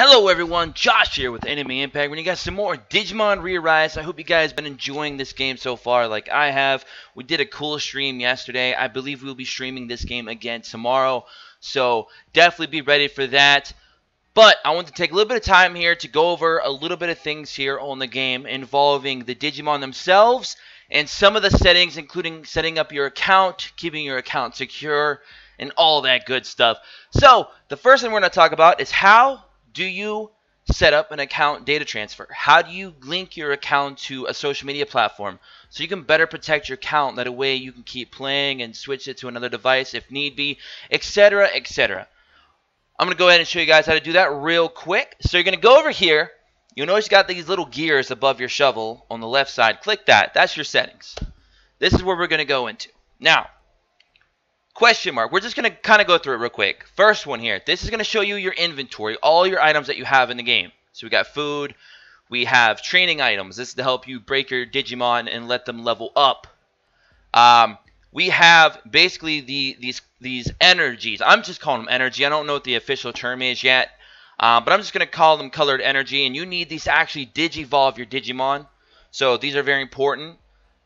Hello everyone, Josh here with Enemy Impact. When you got some more Digimon ReArise, I hope you guys have been enjoying this game so far like I have. We did a cool stream yesterday. I believe we'll be streaming this game again tomorrow, so definitely be ready for that. But I want to take a little bit of time here to go over a little bit of things here on the game involving the Digimon themselves and some of the settings, including setting up your account, keeping your account secure, and all that good stuff. So the first thing we're going to talk about is how do you set up an account data transfer? How do you link your account to a social media platform so you can better protect your account? That way you can keep playing and switch it to another device if need be, etc., etc. I'm going to go ahead and show you guys how to do that real quick. So you're going to go over here. You'll notice you got these little gears above your shovel on the left side. Click that. That's your settings. This is where we're going to go into. Now, question mark. We're just going to kind of go through it real quick. First one here. This is going to show you your inventory, all your items that you have in the game. So we got food. We have training items. This is to help you break your Digimon and let them level up. We have basically these energies. I'm just calling them energy. I don't know what the official term is yet. But I'm just going to call them colored energy. And you need these to actually digivolve your Digimon. So these are very important.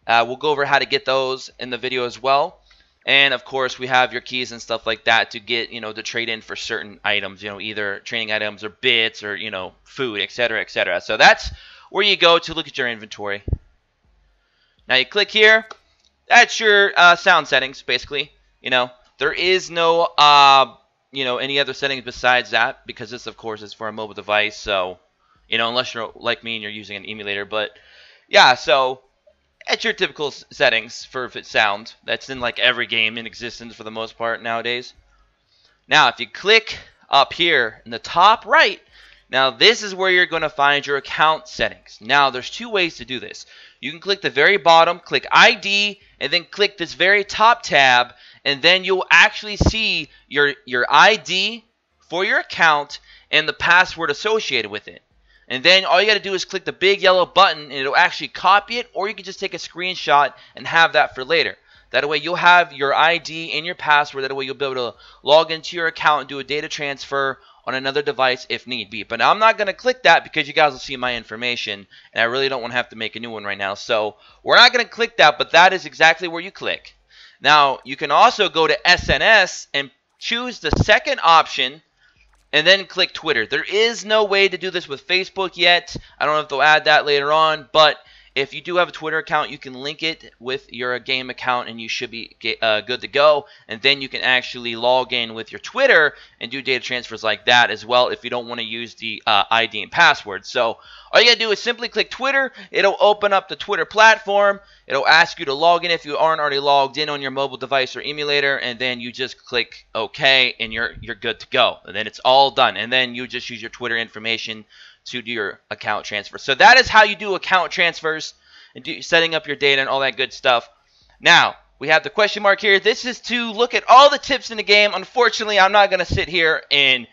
We'll go over how to get those in the video as well. And, of course, we have your keys and stuff like that to get, to trade in for certain items, either training items or bits or, food, etc., etc. So that's where you go to look at your inventory. Now you click here. That's your sound settings, basically. There is no, any other settings besides that because this, of course, is for a mobile device. So, unless you're like me and you're using an emulator. But, yeah, so it's your typical settings for sound. That's in like every game in existence for the most part nowadays. Now, if you click up here in the top right, now this is where you're going to find your account settings. Now, there's two ways to do this. You can click the very bottom, click ID, and then click this very top tab, and then you'll actually see your ID for your account and the password associated with it. And then all you got to do is click the big yellow button and it'll actually copy it, or you can just take a screenshot and have that for later. That way you'll have your ID and your password. That way you'll be able to log into your account and do a data transfer on another device if need be. But I'm not going to click that because you guys will see my information and I really don't want to have to make a new one right now. So we're not going to click that, but that is exactly where you click. Now you can also go to SNS and choose the second option and then click Twitter. There is no way to do this with Facebook yet. I don't know if they'll add that later on, but if you do have a Twitter account, you can link it with your game account and you should be good to go. And then you can actually log in with your Twitter and do data transfers like that as well if you don't want to use the ID and password. So all you got to do is simply click Twitter. It'll open up the Twitter platform. It'll ask you to log in if you aren't already logged in on your mobile device or emulator. And then you just click OK and you're good to go. And then it's all done. And then you just use your Twitter information to do your account transfer. So that is how you do account transfers and setting up your data and all that good stuff. Now, we have the question mark here. This is to look at all the tips in the game. Unfortunately, I'm not going to sit here and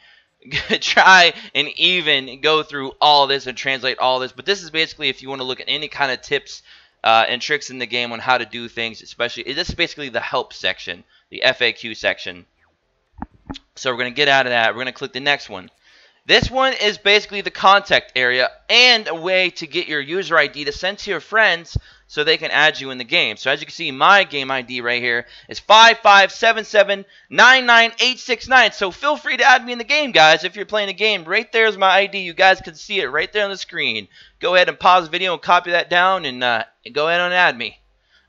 try and even go through all this and translate all this. But this is basically if you want to look at any kind of tips and tricks in the game on how to do things, especially. This is basically the help section, the FAQ section. So we're going to get out of that. We're going to click the next one. This one is basically the contact area and a way to get your user ID to send to your friends so they can add you in the game. So as you can see, my game ID right here is 557799869. So feel free to add me in the game, guys, if you're playing a game. Right there is my ID. You guys can see it right there on the screen. Go ahead and pause the video and copy that down and go ahead and add me.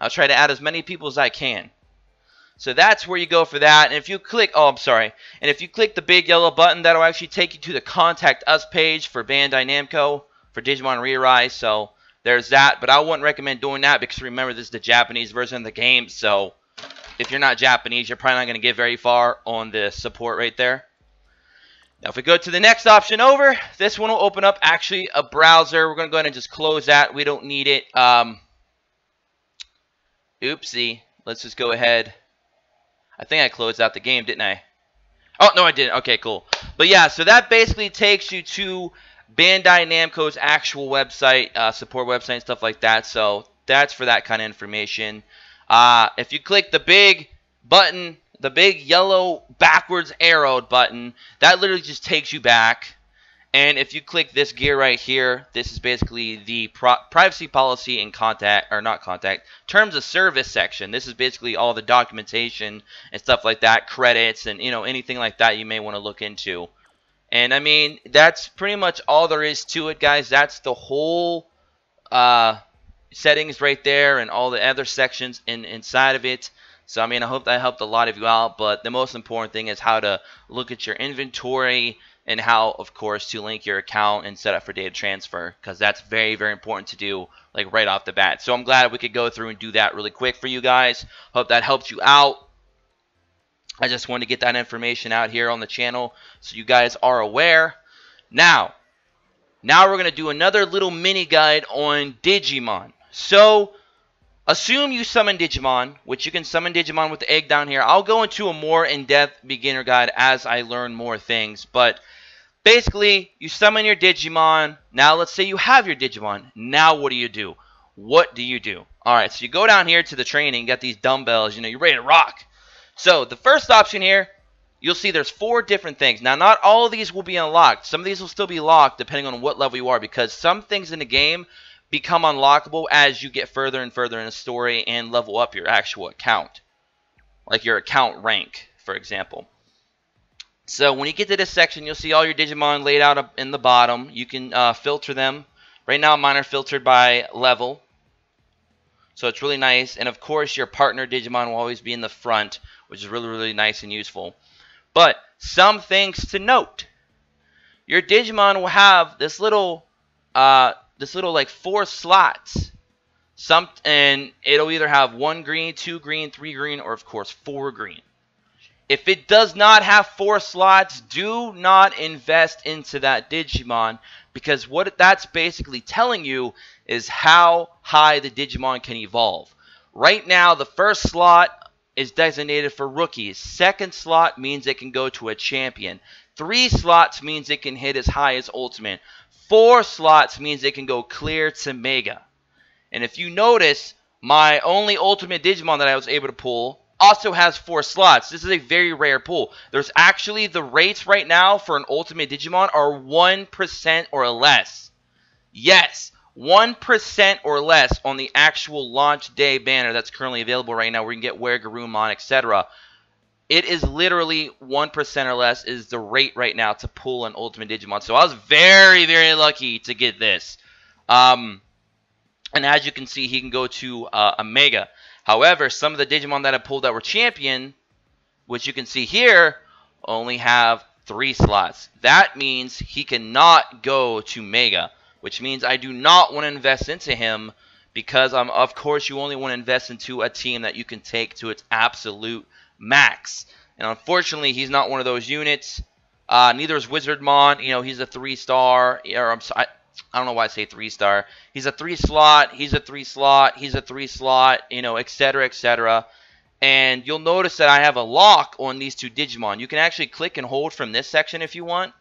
I'll try to add as many people as I can. So that's where you go for that. And if you click, and if you click the big yellow button, that'll actually take you to the Contact Us page for Bandai Namco for Digimon ReArise. So there's that. But I wouldn't recommend doing that because remember, this is the Japanese version of the game. So if you're not Japanese, you're probably not going to get very far on the support right there. Now if we go to the next option over, this one will open up actually a browser. We're going to go ahead and just close that. We don't need it. Oopsie. Let's just go ahead. I think I closed out the game, didn't I? Oh, no, I didn't. Okay, cool. But yeah, so that basically takes you to Bandai Namco's actual website, support website and stuff like that. So that's for that kind of information. If you click the big button, the big yellow backwards arrowed button, that literally just takes you back. And if you click this gear right here, this is basically the privacy policy and terms of service section. This is basically all the documentation and stuff like that, credits and, anything like that you may want to look into. And I mean, that's pretty much all there is to it, guys. That's the whole settings right there and all the other sections inside of it. So I mean, I hope that helped a lot of you out, but the most important thing is how to look at your inventory and how, of course, to link your account and set up for data transfer, because that's very, very important to do, like, right off the bat. So I'm glad we could go through and do that really quick for you guys. Hope that helped you out. I just wanted to get that information out here on the channel so you guys are aware. Now we're going to do another little mini guide on Digimon. So assume you summon Digimon, which you can summon Digimon with the egg down here. I'll go into a more in-depth beginner guide as I learn more things. But basically, you summon your Digimon. Now, let's say you have your Digimon. Now, what do you do? What do you do? Alright, so you go down here to the training. You got these dumbbells. You're ready to rock. So, the first option here, you'll see there's 4 different things. Now, not all of these will be unlocked. Some of these will still be locked depending on what level you are, because some things in the game become unlockable as you get further and further in the story and level up your actual account, like your account rank, for example. So when you get to this section, you'll see all your Digimon laid out up in the bottom. You can filter them. Right now, mine are filtered by level, so it's really nice. And of course, your partner Digimon will always be in the front, which is really, really nice and useful. But some things to note: your Digimon will have this little like 4 slots. And it'll either have 1 green, 2 green, 3 green, or of course 4 green. If it does not have 4 slots, do not invest into that Digimon, because what that's basically telling you is how high the Digimon can evolve. Right now, the first slot is designated for rookies. Second slot means it can go to a champion. 3 slots means it can hit as high as ultimate. 4 slots means it can go clear to mega. And if you notice, my only ultimate Digimon that I was able to pull also has 4 slots. This is a very rare pull. There's actually, the rates right now for an ultimate Digimon are 1% or less. Yes, 1% or less on the actual launch day banner that's currently available right now, where you can get Garurumon, etc. It is literally 1% or less is the rate right now to pull an ultimate Digimon. So I was very, very lucky to get this. And as you can see, he can go to a Mega. However, some of the Digimon that I pulled that were champion, which you can see here, only have 3 slots. That means he cannot go to Mega, which means I do not want to invest into him, because of course you only want to invest into a team that you can take to its absolute max. And unfortunately, he's not one of those units. Neither is Wizardmon. He's a 3-star. Or I'm sorry, I don't know why I say 3-star. He's a 3-slot. He's a 3-slot. He's a 3-slot. Etc., etc. And you'll notice that I have a lock on these 2 Digimon. You can actually click and hold from this section if you want.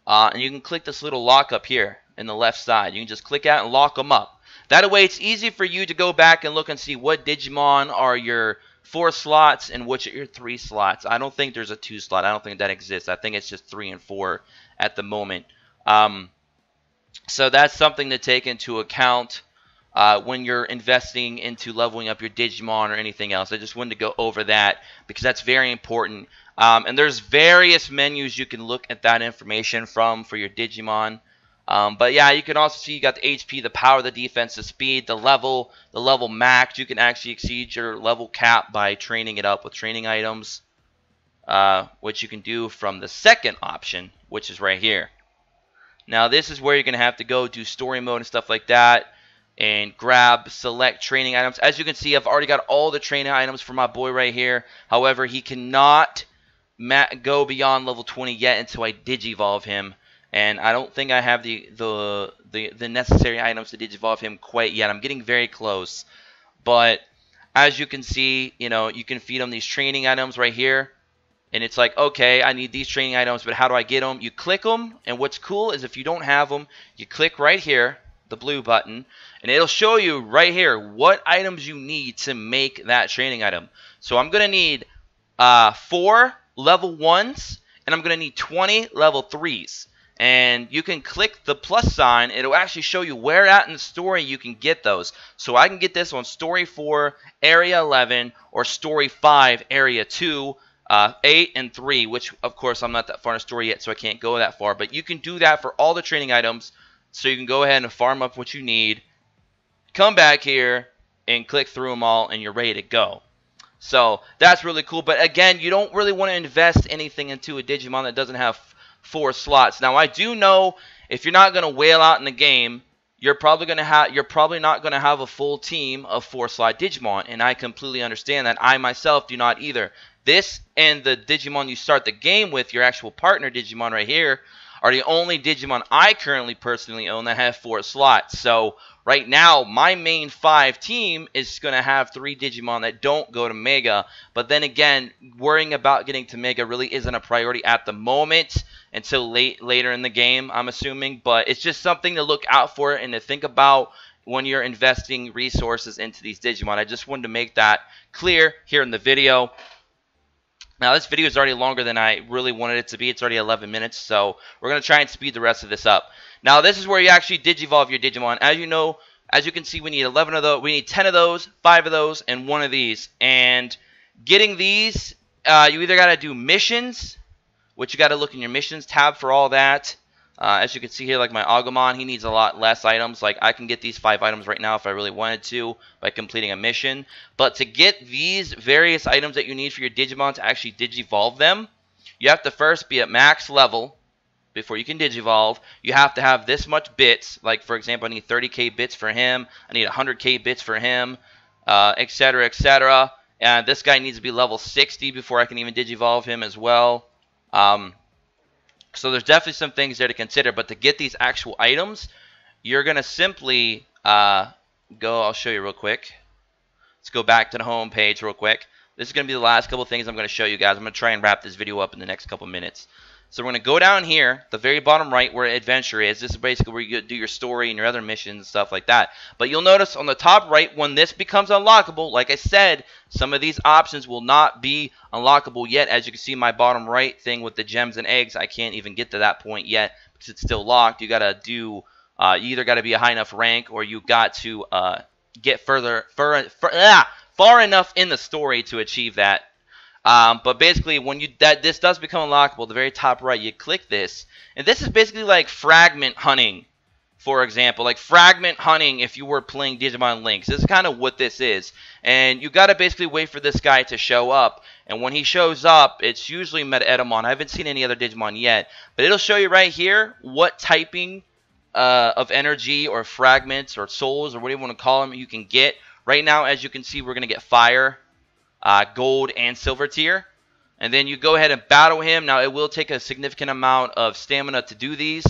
And you can click this little lock up here in the left side. You can just click out and lock them up. That way, it's easy for you to go back and look and see what Digimon are your 4 slots and which are your 3 slots. I don't think there's a 2 slot. I don't think that exists. I think it's just 3 and 4 at the moment. So that's something to take into account when you're investing into leveling up your Digimon or anything else. I just wanted to go over that because that's very important. And there's various menus you can look at that information from for your Digimon. But yeah, you can also see you got the HP, the power, the defense, the speed, the level max. You can actually exceed your level cap by training it up with training items, which you can do from the second option, which is right here. Now this is where you're going to have to go do story mode and stuff like that and select training items. As you can see, I've already got all the training items for my boy right here. However, he cannot go beyond level 20 yet until I digivolve him. And I don't think I have the necessary items to digivolve him quite yet. I'm getting very close. But as you can see, you can feed him these training items right here. And it's like, okay, I need these training items, but how do I get them? You click them, and what's cool is if you don't have them, you click right here, the blue button, and it'll show you right here what items you need to make that training item. So I'm going to need 4 level 1s, and I'm going to need 20 level 3s. and you can click the plus sign. It'll actually show you where at in the story you can get those. So I can get this on Story 4, Area 11, or Story 5, Area 2, 8, and 3, which, of course, I'm not that far in the story yet, so I can't go that far. But you can do that for all the training items, so you can go ahead and farm up what you need, come back here, and click through them all, and you're ready to go. So that's really cool. But again, you don't really want to invest anything into a Digimon that doesn't have 4 slots. Now, I do know if you're not going to whale out in the game, you're probably not going to have a full team of 4-slot Digimon, and I completely understand that. I myself do not either. This and the Digimon you start the game with, your actual partner Digimon right here, are the only Digimon I currently personally own that have 4 slots. So right now, my main 5 team is going to have 3 Digimon that don't go to Mega. But then again, worrying about getting to Mega really isn't a priority at the moment until later in the game, I'm assuming. But it's just something to look out for and to think about when you're investing resources into these Digimon. I just wanted to make that clear here in the video. Now, this video is already longer than I really wanted it to be. It's already 11 minutes, so we're going to try and speed the rest of this up. Now, this is where you actually digivolve your Digimon. As you know, as you can see, we need 11 of those. We need 10 of those, 5 of those, and 1 of these. And getting these, you either got to do missions, which you got to look in your missions tab for all that. As you can see here, like my Agumon, he needs a lot less items. Like, I can get these 5 items right now if I really wanted to by completing a mission. But to get these various items that you need for your Digimon to actually digivolve them, you have to first be at max level before you can digivolve. You have to have this much bits. Like, for example, I need 30k bits for him. I need 100k bits for him, etc., etc. And this guy needs to be level 60 before I can even digivolve him as well. So there's definitely some things there to consider, but to get these actual items, you're going to simply I'll show you real quick. Let's go back to the home page real quick. This is going to be the last couple things I'm going to show you guys. I'm going to try and wrap this video up in the next couple minutes. So we're going to go down here, the very bottom right where adventure is. This is basically where you do your story and your other missions and stuff like that. But you'll notice on the top right, when this becomes unlockable, like I said, some of these options will not be unlockable yet. As you can see, my bottom right thing with the gems and eggs, I can't even get to that point yet because it's still locked. You got to do, you either got to be a high enough rank or you got to get far enough in the story to achieve that. But basically, when this does become unlockable, the very top right, you click this, and this is basically like Fragment Hunting, for example. Like Fragment Hunting if you were playing Digimon Links. This is kind of what this is. And you got to basically wait for this guy to show up. And when he shows up, it's usually Meta-Etamon. I haven't seen any other Digimon yet. But it'll show you right here what typing of energy or fragments or souls or whatever you want to call them you can get. Right now, as you can see, we're going to get fire, gold, and silver tier. And then you go ahead and battle him. Now, it will take a significant amount of stamina to do these.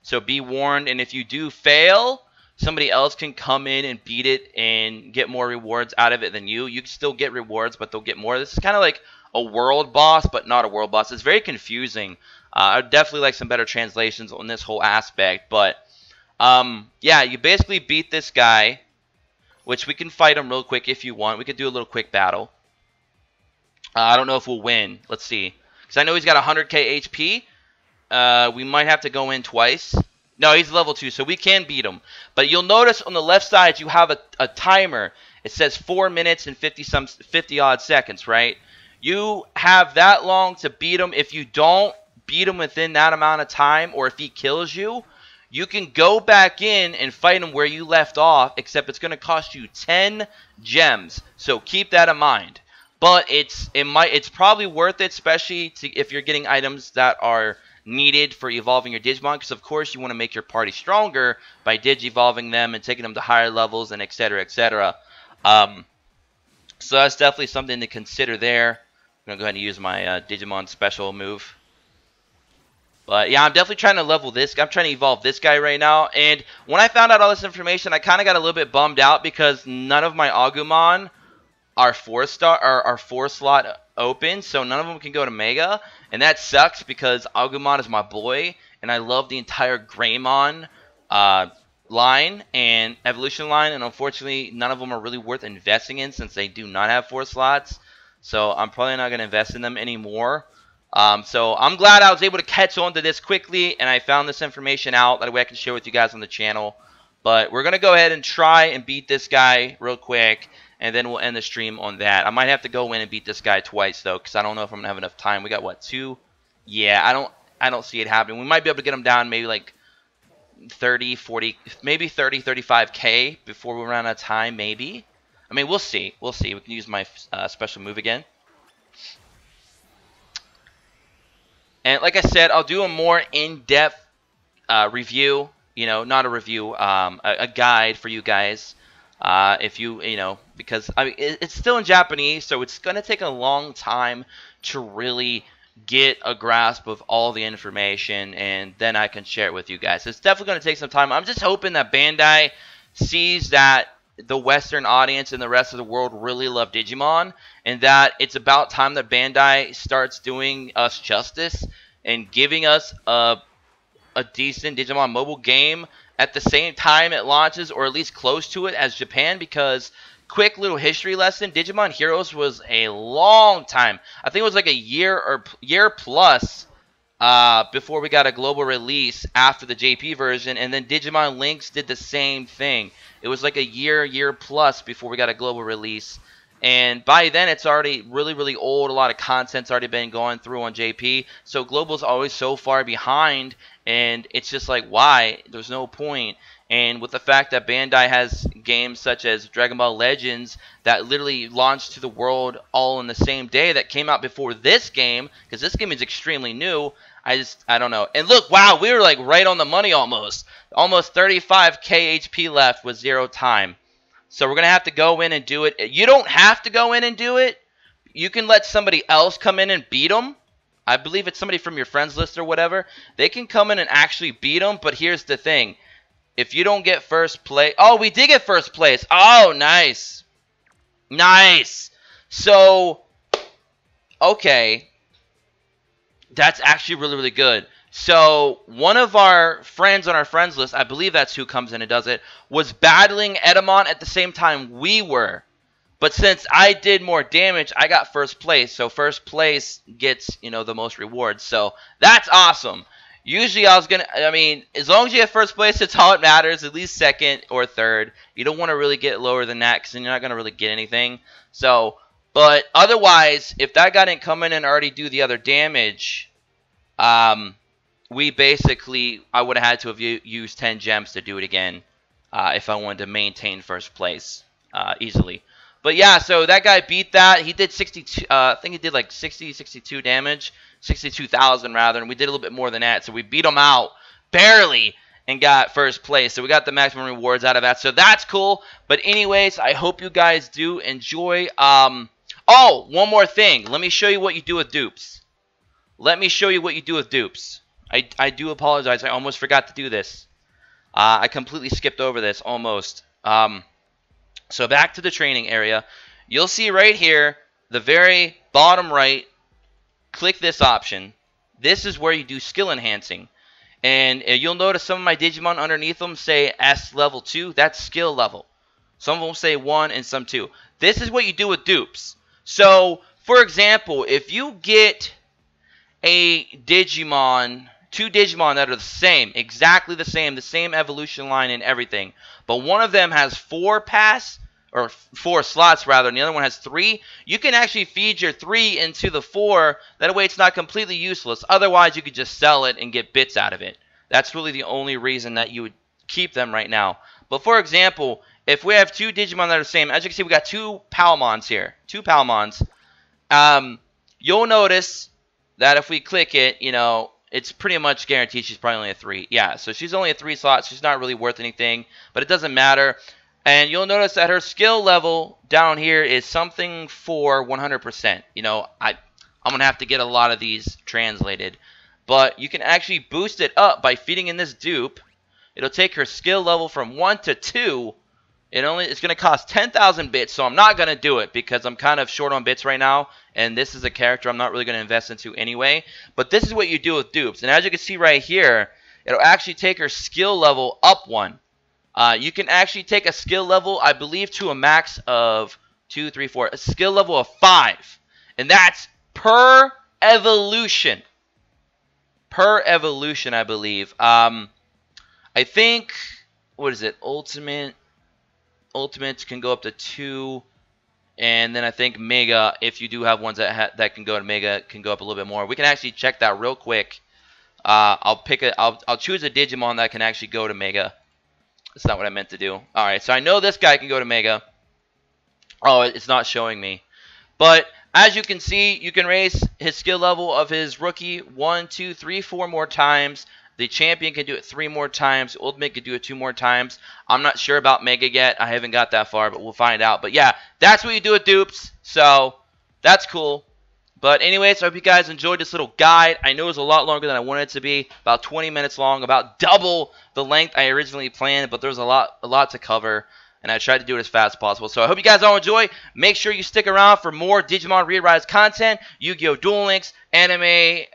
So be warned. And if you do fail, somebody else can come in and beat it and get more rewards out of it than you. You can still get rewards, but they'll get more. This is kind of like a world boss, but not a world boss. It's very confusing. I'd definitely like some better translations on this whole aspect. But, yeah, you basically beat this guy, which we can fight him real quick if you want. We could do a little quick battle. I don't know if we'll win. Let's see. Because I know he's got 100k HP. We might have to go in twice. No, he's level 2, so we can beat him. But you'll notice on the left side you have a timer. It says 4 minutes and 50 odd seconds, right? You have that long to beat him. If you don't beat him within that amount of time, or if he kills you, you can go back in and fight him where you left off, except it's going to cost you 10 gems. So keep that in mind. But it's probably worth it, especially if you're getting items that are needed for evolving your Digimon, because of course you want to make your party stronger by digivolving them and taking them to higher levels and etc. etc. So that's definitely something to consider there. I'm going to go ahead and use my Digimon special move. But yeah, I'm definitely trying to level this. I'm trying to evolve this guy right now. And when I found out all this information, I kind of got a little bit bummed out because none of my Agumon are 4-slot open, so none of them can go to Mega, and that sucks because Agumon is my boy, and I love the entire Greymon line and evolution line, and unfortunately none of them are really worth investing in since they do not have 4 slots. So I'm probably not going to invest in them anymore. So I'm glad I was able to catch on to this quickly, and I found this information out. That way I can share with you guys on the channel. But we're going to go ahead and try and beat this guy real quick, and then we'll end the stream on that. I might have to go in and beat this guy twice, though, because I don't know if I'm going to have enough time. We got, what, 2? Yeah, I don't see it happening. We might be able to get him down maybe like 30, 40, maybe 30, 35K before we run out of time, maybe. I mean, we'll see. We'll see. We can use my special move again. And like I said, I'll do a more in-depth review. You know, not a review, a guide for you guys. If you know, because I mean, it's still in Japanese, so it's going to take a long time to really get a grasp of all the information, and then I can share it with you guys. It's definitely going to take some time. I'm just hoping that Bandai sees that the Western audience and the rest of the world really love Digimon, and that it's about time that Bandai starts doing us justice and giving us a decent Digimon mobile game at the same time it launches, or at least close to it, as Japan. Because, quick little history lesson, Digimon Heroes was a long time. I think it was like a year plus before we got a global release after the JP version, and then Digimon Lynx did the same thing. It was like a year plus before we got a global release. And by then, it's already really old. A lot of content's already been going through on JP. So Global's always so far behind, and it's just like, why? There's no point. And with the fact that Bandai has games such as Dragon Ball Legends that literally launched to the world all in the same day, that came out before this game, because this game is extremely new, I don't know. And look, wow, we were like right on the money almost. Almost 35k HP left with 0 time. So we're going to have to go in and do it. You don't have to go in and do it. You can let somebody else come in and beat them. I believe it's somebody from your friends list or whatever. They can come in and actually beat them. But here's the thing. If you don't get first place. Oh, we did get first place. Oh, nice. Nice. So, okay. That's actually really good. So, one of our friends on our friends list, I believe that's who comes in and does it, was battling Edamon at the same time we were. But since I did more damage, I got first place. So, first place gets, you know, the most rewards. So, that's awesome. Usually, I mean, as long as you have first place, it's all that matters. At least second or third. You don't want to really get lower than that, because then you're not going to really get anything. So, but otherwise, if that guy didn't come in and already do the other damage, we basically, I would have had to have used 10 gems to do it again if I wanted to maintain first place easily. But yeah, so that guy beat that. He did 62, I think he did like 62 damage, 62,000 rather, and we did a little bit more than that. So we beat him out barely and got first place. So we got the maximum rewards out of that. So that's cool. But anyways, I hope you guys do enjoy. Oh, one more thing. Let me show you what you do with dupes. Let me show you what you do with dupes. I do apologize. I almost forgot to do this. I completely skipped over this almost. So back to the training area. You'll see right here, the very bottom right, click this option. This is where you do skill enhancing. And you'll notice some of my Digimon underneath them say S level 2. That's skill level. Some of them say 1 and some 2. This is what you do with dupes. So, for example, if you get a Digimon, 2 Digimon that are the same, exactly the same evolution line and everything, but one of them has 4 slots rather, and the other one has 3, you can actually feed your 3 into the 4. That way it's not completely useless. Otherwise, you could just sell it and get bits out of it. That's really the only reason that you would keep them right now. But for example, if we have 2 Digimon that are the same, as you can see, we got 2 Palmons here. 2 Palmons. You'll notice that if we click it, you know, it's pretty much guaranteed she's probably only a 3. Yeah, so she's only a 3 slot. She's not really worth anything, but it doesn't matter. And you'll notice that her skill level down here is something for 100%. You know, I'm going to have to get a lot of these translated. But you can actually boost it up by feeding in this dupe. It'll take her skill level from 1 to 2. It's going to cost 10,000 bits, so I'm not going to do it because I'm kind of short on bits right now, and this is a character I'm not really going to invest into anyway. But this is what you do with dupes. And as you can see right here, it'll actually take her skill level up 1. You can actually take a skill level, I believe, to a max of 2, 3, 4, a skill level of 5. And that's per evolution. Per evolution, I believe. I think, what is it? Ultimates can go up to 2. And then I think Mega, if you do have ones that can go to Mega, can go up a little bit more. We can actually check that real quick. I'll choose a Digimon that can actually go to Mega. That's not what I meant to do. All right, so I know this guy can go to Mega. Oh, it's not showing me. But as you can see, you can raise his skill level of his rookie 1, 2, 3, 4 more times. The champion can do it 3 more times. Ultimate can do it 2 more times. I'm not sure about Mega yet. I haven't got that far, but we'll find out. But yeah, that's what you do with dupes. So that's cool. But anyways, I hope you guys enjoyed this little guide. I know it was a lot longer than I wanted it to be. About 20 minutes long. About double the length I originally planned. But there's a lot to cover. And I tried to do it as fast as possible. So I hope you guys all enjoy. Make sure you stick around for more Digimon ReArise content. Yu-Gi-Oh! Duel Links. Anime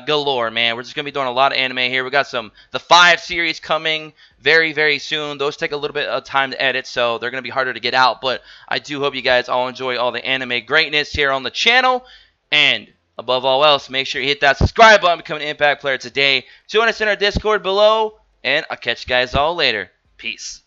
galore, man. We're just going to be doing a lot of anime here. We got the 5 series coming very, very soon. Those take a little bit of time to edit, so they're going to be harder to get out. But I do hope you guys all enjoy all the anime greatness here on the channel. And above all else, make sure you hit that subscribe button, become an Impact player today. Join us in our Discord below. And I'll catch you guys all later. Peace.